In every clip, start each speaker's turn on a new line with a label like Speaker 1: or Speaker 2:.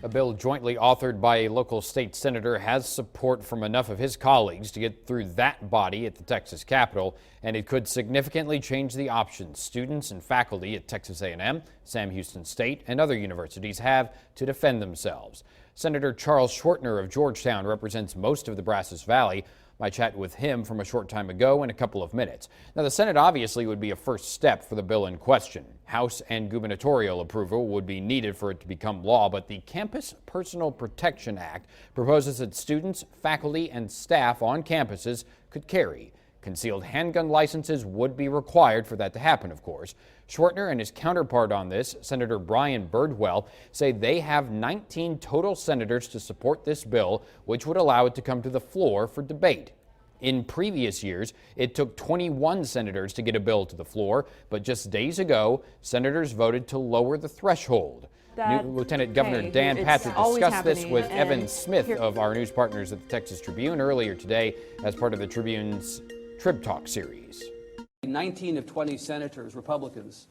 Speaker 1: A bill jointly authored by a local state senator has support from enough of his colleagues to get through that body at the Texas Capitol, and it could significantly change the options students and faculty at Texas A&M, Sam Houston State, and other universities have to defend themselves. Senator Charles Schwertner of Georgetown represents most of the Brazos Valley. I chatted with him from a short time ago in a couple of minutes. Now, the Senate obviously would be a first step for the bill in question. House and gubernatorial approval would be needed for it to become law, but the Campus Personal Protection Act proposes that students, faculty, and staff on campuses could carry. Concealed handgun licenses would be required for that to happen, of course. Schwertner and his counterpart on this, Senator Brian Birdwell, say they have 19 total senators to support this bill, which would allow it to come to the floor for debate. In previous years, it took 21 senators to get a bill to the floor, but just days ago, senators voted to lower the threshold. Lieutenant Governor Dan Patrick discussed this with Evan Smith of our news partners at the Texas Tribune earlier today as part of the Tribune's Trib Talk series.
Speaker 2: 19 of 20 senators, Republicans,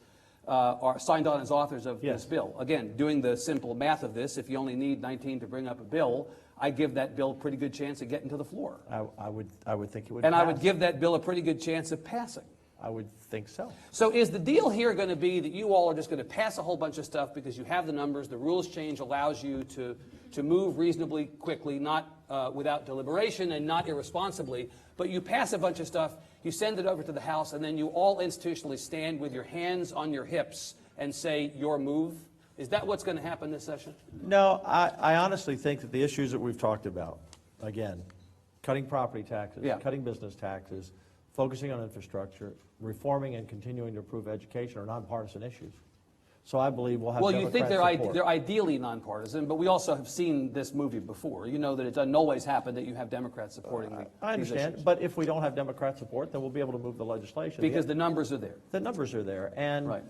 Speaker 2: are signed on as authors of this bill. Again, doing the simple math of this, if you only need 19 to bring up a bill, I give that bill a pretty good chance of getting to the floor.
Speaker 3: I would think it would.
Speaker 2: And
Speaker 3: pass.
Speaker 2: I would give that bill a pretty good chance of passing.
Speaker 3: I would think so.
Speaker 2: So is the deal here going to be that you all are just going to pass a whole bunch of stuff because you have the numbers, the rules change allows you to move reasonably quickly, not without deliberation and not irresponsibly, but you pass a bunch of stuff, you send it over to the House, and then you all institutionally stand with your hands on your hips and say, your move? Is that what's going to happen this session?
Speaker 3: No, I honestly think that the issues that we've talked about, again, cutting property taxes, cutting business taxes, focusing on infrastructure, reforming and continuing to improve education are nonpartisan issues. So I believe we'll have
Speaker 2: Democrat
Speaker 3: support.
Speaker 2: Well, you think they're ideally nonpartisan, but we also have seen this movie before. You know that it doesn't always happen that you have Democrats supporting
Speaker 3: I understand, but if we don't have Democrat support, then we'll be able to move the legislation.
Speaker 2: Because the numbers are there.
Speaker 3: The numbers are there. And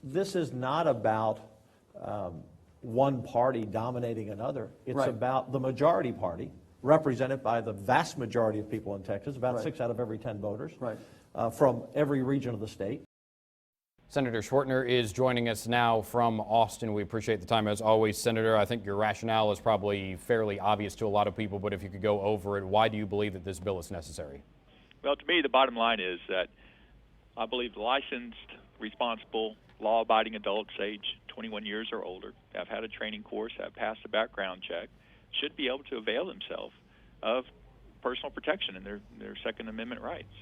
Speaker 3: this is not about one party dominating another. It's about the majority party, represented by the vast majority of people in Texas, about 6 out of every 10 voters, from every region of the state.
Speaker 1: Senator Schwertner is joining us now from Austin. We appreciate the time as always, Senator. I think your rationale is probably fairly obvious to a lot of people, but if you could go over it, why do you believe that this bill is necessary?
Speaker 4: Well, to me, the bottom line is that I believe licensed, responsible, law-abiding adults age 21 years or older, have had a training course, have passed a background check, should be able to avail themselves of personal protection and their Second Amendment rights.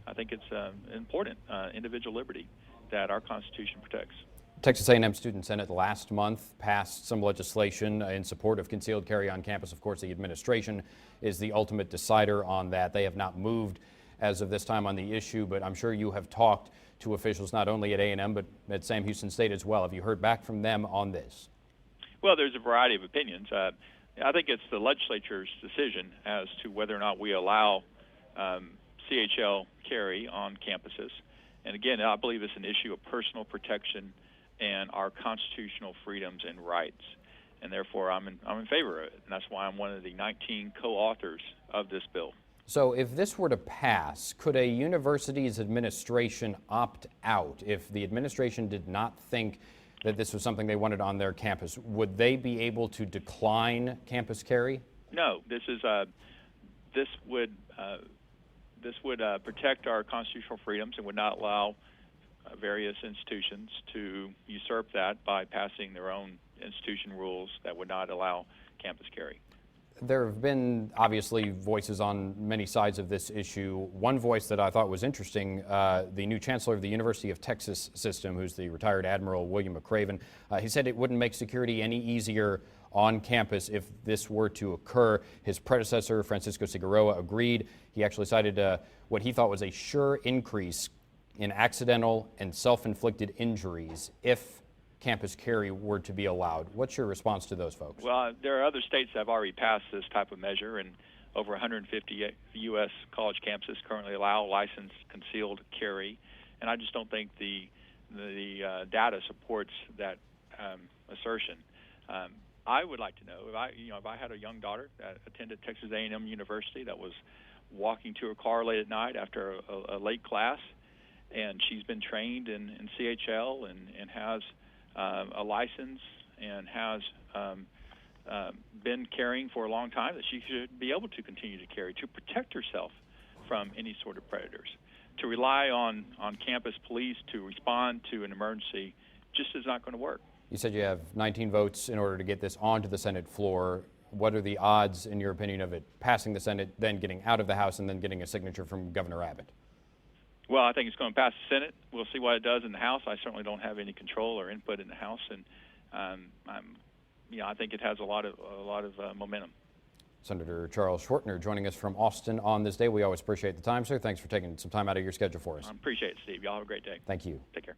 Speaker 4: I think it's important individual liberty that our Constitution protects.
Speaker 1: Texas A&M Student Senate last month passed some legislation in support of concealed carry on campus. Of course, the administration is the ultimate decider on that. They have not moved as of this time on the issue, but I'm sure you have talked to officials not only at A&M but at Sam Houston State as well. Have you heard back from them on this?
Speaker 4: Well, there's a variety of opinions. I think it's the legislature's decision as to whether or not we allow CHL carry on campuses. And again, I believe it's an issue of personal protection and our constitutional freedoms and rights. And therefore, I'm in favor of it. And that's why I'm one of the 19 co-authors of this bill.
Speaker 1: So if this were to pass, could a university's administration opt out? If the administration did not think that this was something they wanted on their campus, would they be able to decline campus carry?
Speaker 4: No, this would protect our constitutional freedoms and would not allow various institutions to usurp that by passing their own institution rules that would not allow campus carry.
Speaker 1: There have been obviously voices on many sides of this issue. One voice that I thought was interesting, the new chancellor of the University of Texas system, who's the retired Admiral William McRaven, he said it wouldn't make security any easier on campus if this were to occur. His predecessor, Francisco Cigarroa, agreed. He actually cited what he thought was a sure increase in accidental and self-inflicted injuries if campus carry were to be allowed. What's your response to those folks?
Speaker 4: Well, there are other states that have already passed this type of measure, and over 150 U.S. college campuses currently allow licensed concealed carry, and I just don't think the data supports that assertion. I would like to know if I had a young daughter that attended Texas A&M University that was walking to her car late at night after a late class, and she's been trained in CHL and has a license and has been carrying for a long time, that she should be able to continue to carry to protect herself from any sort of predators. To rely on campus police to respond to an emergency just is not going to work.
Speaker 1: You said you have 19 votes in order to get this onto the Senate floor. What are the odds, in your opinion, of it passing the Senate, then getting out of the House, and then getting a signature from Governor Abbott?
Speaker 4: Well, I think it's going to pass the Senate. We'll see what it does in the House. I certainly don't have any control or input in the House, and I think it has a lot of momentum.
Speaker 1: Senator Charles Schwertner joining us from Austin on this day. We always appreciate the time, sir. Thanks for taking some time out of your schedule for us.
Speaker 4: I appreciate it, Steve. Y'all have a great day.
Speaker 1: Thank you.
Speaker 4: Take care.